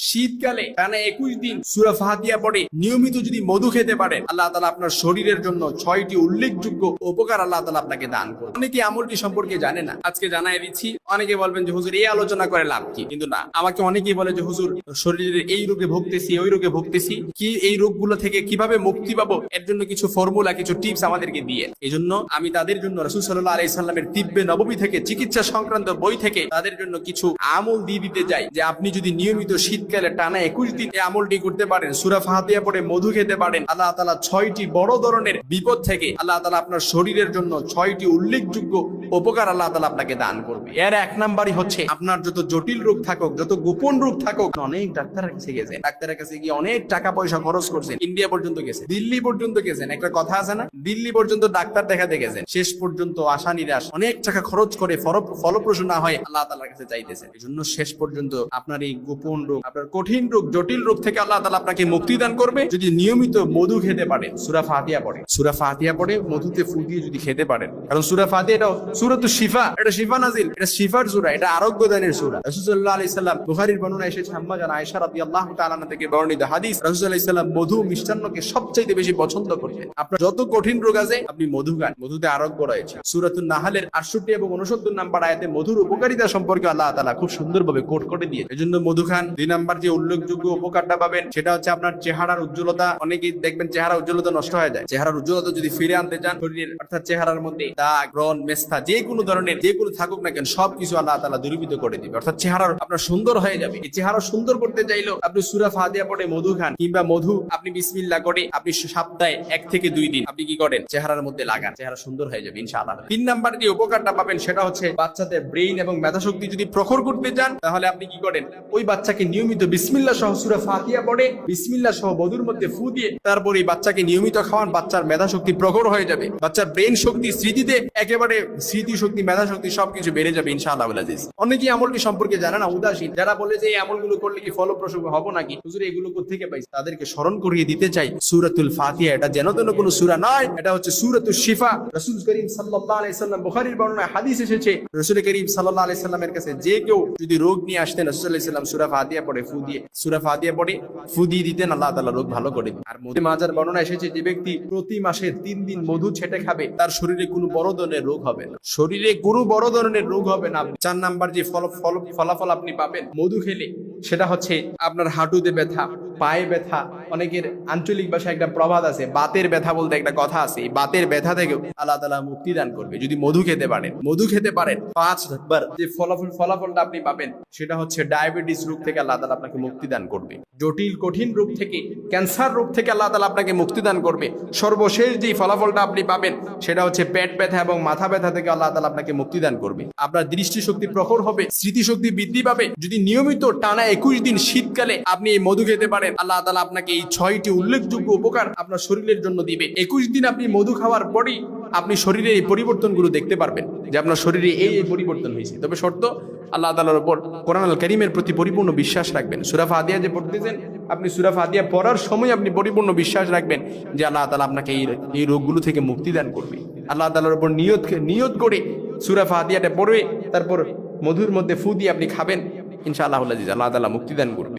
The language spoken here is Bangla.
শীতকালে টানা 21 দিন সূরা ফাতিহা পড়ে নিয়মিত যদি মধু খেতে পারেন, আল্লাহ তাআলা আপনার শরীরের জন্য 6টি উল্লেখযোগ্য উপকার আল্লাহ তাআলা আপনাকে দান করবেন। অনেকে আমলটি সম্পর্কে জানে না, আজকে জানাই দিচ্ছি। অনেকে বলবেন যে হুজুর এই আলোচনা করে লাভ কি? কিন্তু না, আমাকে অনেকেই বলে যে হুজুর শরীরের এই রোগে ভুগতেছি, ওই রোগে ভুগতেছি, কি এই রোগগুলো থেকে কিভাবে মুক্তি পাবো, এর জন্য কিছু ফর্মুলা, কিছু টিপস আমাদেরকে দিয়ে। এই জন্য আমি তাদের জন্য রাসূল সাল্লাল্লাহু আলাইহি সাল্লামের তিব্বে নববী থেকে, চিকিৎসা সংক্রান্ত বই থেকে তাদের জন্য কিছু আমল দিয়ে দিতে চাই, যে আপনি যদি নিয়মিত শীতকালে টানা 21 দিন এই আমলটি করতে পারেন, সূরা ফাতিহা পড়ে মধু খেতে পারেন, আল্লাহ তাআলা 6টি বড় ধরনের বিপদ থেকে আল্লাহ তাআলা আপনার শরীরের জন্য 6টি উল্লেখযোগ্য উপকার আল্লাহ তাআলা আপনাকে দান করবে। এর এক নাম্বারই হচ্ছে আপনার যত জটিল রোগ থাকুক, যত গোপন রোগ থাকুক, অনেক ডাক্তারের কাছে গেছেন, ডাক্তারের কাছে গিয়ে অনেক টাকা পয়সা খরচ করছেন, ইন্ডিয়া পর্যন্ত গেছেন, দিল্লি পর্যন্ত গেছেন। একটা কথা আছে না, দিল্লি পর্যন্ত ডাক্তার দেখাতে গেছেন, শেষ পর্যন্ত আশা নিরাশ, অনেক টাকা খরচ করে ফলপ্রসূ না হয় আল্লাহ তাআলার কাছে চাইতেছেন। এই জন্য শেষ পর্যন্ত আপনার এই গোপন রোগ, আপনার কঠিন রোগ, জটিল রোগ থেকে আল্লাহ তাআলা আপনাকে মুক্তি দান করবে যদি নিয়মিত মধু খেতে পারেন, সূরা ফাতিহা পড়ে। সূরা ফাতিহা পড়ে মধুতে ফু দিয়ে যদি খেতে পারেন, কারণ সূরা ফাতিহা এটা সূরাতুশ শিফা, এটা শিফা নাজিল, এটা শিফার সূরা, এটা আরোগ্য দানের সূরা। রাসূল সাল্লাল্লাহু আলাইহি সাল্লাম, বুখারীর বর্ণনা এসেছে, আম্মা জান আয়েশা রাদিয়াল্লাহু তাআলা আনহা থেকে বর্ণিত হাদিস, রাসূল সাল্লাল্লাহু আলাইহি সাল্লাম মধু মিষ্টান্নকে সবচাইতে বেশি পছন্দ করতেন। আপনার যত কঠিন রোগ আছে আপনি মধু খান, মধুতে আরোগ্য রয়েছে। সূরাতুন নাহলের 68 এবং 69 নম্বর আয়াতে মধুর উপকারিতা সম্পর্কে আল্লাহ তাআলা খুব সুন্দরভাবে কোট করে দিয়েছে। এজন্য মধু খান। 2 নাম্বার যে উল্লেখযোগ্য উপকারটা পাবেন সেটা হচ্ছে আপনার চেহারার উজ্জ্বলতা। অনেকেই দেখবেন চেহারা উজ্জ্বলতা নষ্ট হয়ে যায়। চেহারার উজ্জ্বলতা যদি ফিরে আনতে চান, শরীরের অর্থাৎ চেহারার মধ্যে দাগ, ব্রণ, মেস্তা, যে কোনো ধরনের যে কোনো থাকুক না কেন, সবকিছু আল্লাহ তাআলা দূরীভূত করে দিবে, অর্থাৎ চেহারা আপনার সুন্দর হয়ে যাবে। এই চেহারা সুন্দর করতে চাইলেও আপনি সূরা ফাতিহা পড়ে মধু খান, কিংবা মধু আপনি বিসমিল্লাহ করে আপনি সপ্তাহে 1 থেকে 2 দিন আপনি কি করেন, চেহারার মধ্যে লাগান, চেহারা সুন্দর হয়ে যাবে ইনশাআল্লাহ। 3 নাম্বার যে উপকারটা পাবেন সেটা হচ্ছে বাচ্চাদের ব্রেইন এবং মেধাশক্তি যদি প্রখর করতে চান, তাহলে আপনি কি করেন, ওই বাচ্চাকে নিয়মিত বিসমিল্লাহ সহ সূরা ফাতিহা পড়ে বিসমিল্লাহ সহ মধুর মধ্যে ফু দিয়ে তারপরে এই বাচ্চাকে নিয়মিত খাওয়ান, বাচ্চার মেধাশক্তি প্রখর হয়ে যাবে, বাচ্চার ব্রেইন শক্তি, স্মৃতিতে একেবারে স্মৃতি শক্তি, মেধাশক্তি সবকিছু বেড়ে যাবে ইনশাআল্লাহ আজিজ। অনেকেই আমলটি সম্পর্কে জানে না, উদাসীন, যারা বলে যে এই আমলগুলো করলে কি ফলপ্রসূ হবো নাকি, হুজুর এগুলো কোত্থেকে পাইছে, তাদেরকে স্মরণ করিয়ে দিতে চাই সূরাতুল ফাতিহা এটা যেন তেন কোনো সূরা নয়, এটা হচ্ছে সূরাতুশ শিফা। রাসূল করিম সাল্লাল্লাহু আলাইহি সাল্লাম, বুখারীর বর্ণনায় হাদিস এসেছে, রাসূল করিম সাল্লাল্লাহু আলাইহি সাল্লামের কাছে যে কেউ যদি রোগ নিয়ে আসতেন, রাসূল সাল্লাল্লাহু আলাইহি সাল্লাম সূরা ফাতিহা পড়ে ফু দিয়ে, সূরা ফাতিহা পড়ে ফু দিয়ে দিতেন, আল্লাহ তাআলা রোগ ভালো করে দিতেন। আর মুসলিম মাজার বর্ণনা এসেছে, যে ব্যক্তি প্রতি মাসে 3 দিন মধু ছেটে খাবে, তার শরীরে কোনো বড় ধরনের রোগ হবে না, শরীরে কোনো বড় ধরনের রোগ হবে না। 4 নাম্বার যে ফলাফল আপনি পাবেন মধু খেলে, সেটা হচ্ছে আপনার হাঁটুতে ব্যথা, পায়ে ব্যথা, অনেকের আঞ্চলিক ভাষায় একটা প্রবাদ আছে, বাতের ব্যথা বলতে একটা কথা আছে, এই বাতের ব্যথা থেকেও আল্লাহ তাআলা মুক্তি দান করবে যদি মধু খেতে পারেন। মধু খেতে পারেন। 5 নাম্বার যে ফলাফলটা আপনি পাবেন সেটা হচ্ছে ডায়াবেটিস রোগ থেকে আল্লাহ তাআলা আপনাকে মুক্তি দান করবে, জটিল কঠিন রোগ থেকে, ক্যান্সার রোগ থেকে আল্লাহ তাআলা আপনাকে মুক্তি দান করবে। সর্বশেষ যে ফলাফলটা আপনি পাবেন সেটা হচ্ছে পেট ব্যথা এবং মাথা ব্যথা থেকে আল্লাহ তাআলা আপনাকে মুক্তি দান করবে। আপনার দৃষ্টিশক্তি প্রখর হবে, স্মৃতিশক্তি বৃদ্ধি পাবে যদি নিয়মিত টানা 21 দিন শীতকালে আপনি এই মধু খেতে পারেন। আল্লাহ তাআলা আপনাকে এই 6টি উল্লেখযোগ্য উপকার আপনার শরীরের জন্য দিবে। 21 দিন আপনি মধু খাওয়ার পরেই আপনি শরীরে এই পরিবর্তনগুলো দেখতে পারবেন, যে আপনার শরীরে এই পরিবর্তন হয়েছে। তবে শর্ত, আল্লাহ তাআলার উপর, কোরআন আল কারীমের প্রতি পরিপূর্ণ বিশ্বাস রাখবেন। সূরা ফাতিহা যে পড়তেছেন, আপনি সূরা ফাতিহা পড়ার সময় আপনি পরিপূর্ণ বিশ্বাস রাখবেন যে আল্লাহ তাআলা আপনাকে এই রোগগুলো থেকে মুক্তি দান করবে। আল্লাহ তাআলার উপর নিয়ত করে সূরা ফাতিহাটা পড়ে তারপর মধুর মধ্যে ফু দিয়ে আপনি খাবেন, ইনশাআল্লাহ আল্লাহ তাআলা মুক্তি দান করবে।